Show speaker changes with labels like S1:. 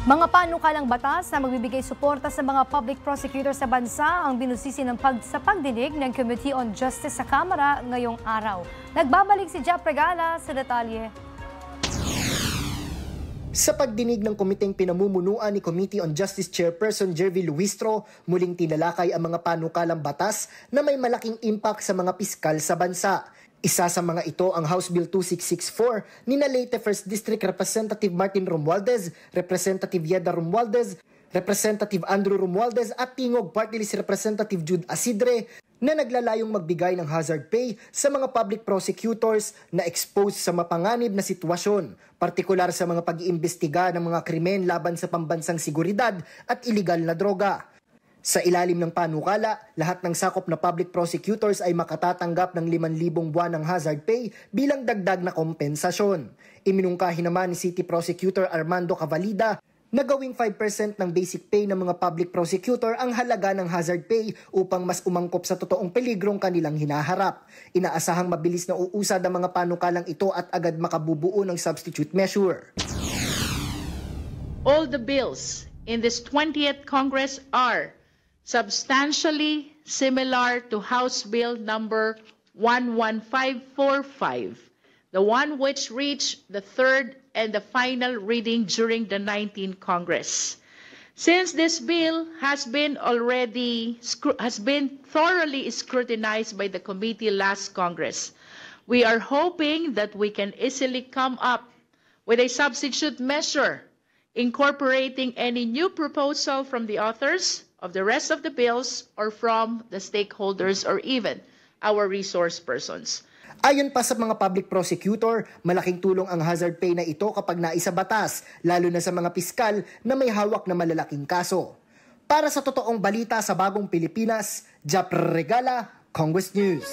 S1: Mga panukalang batas na magbibigay suporta sa mga public prosecutor sa bansa ang binusisi sa pagdinig ng Committee on Justice sa Kamara ngayong araw. Nagbabalik si Jap Regala sa detalye.
S2: Sa pagdinig ng komiteng pinamumunuan ni Committee on Justice Chairperson Jervy Luistro, muling tinalakay ang mga panukalang batas na may malaking impact sa mga piskal sa bansa. Isa sa mga ito ang House Bill 2664 ni na late 1st District Representative Martin Romualdez, Representative Yeda Romualdez, Representative Andrew Romualdez at Tingog Party List Representative Jude Asidre na naglalayong magbigay ng hazard pay sa mga public prosecutors na exposed sa mapanganib na sitwasyon, partikular sa mga pag-iimbestiga ng mga krimen laban sa pambansang seguridad at iligal na droga. Sa ilalim ng panukala, lahat ng sakop na public prosecutors ay makatatanggap ng 5,000 buwan ng hazard pay bilang dagdag na kompensasyon. Iminungkahi naman ni City Prosecutor Armando Cavalida na gawing 5% ng basic pay ng mga public prosecutor ang halaga ng hazard pay upang mas umangkop sa totoong peligrong kanilang hinaharap. Inaasahang mabilis na uusad ang mga panukalang ito at agad makabubuo ng substitute measure.
S3: All the bills in this 20th Congress are substantially similar to House Bill number 11545, the one which reached the third and the final reading during the 19th Congress. Since this bill has been thoroughly scrutinized by the committee last Congress, we are hoping that we can easily come up with a substitute measure incorporating any new proposal from the authors of the rest of the bills or from the stakeholders or even our resource persons.
S2: Ayon pa sa mga public prosecutor, malaking tulong ang hazard pay na ito kapag naisabatas, lalo na sa mga piskal na may hawak na malalaking kaso. Para sa totoong balita sa Bagong Pilipinas, Jap Regala, Congress News.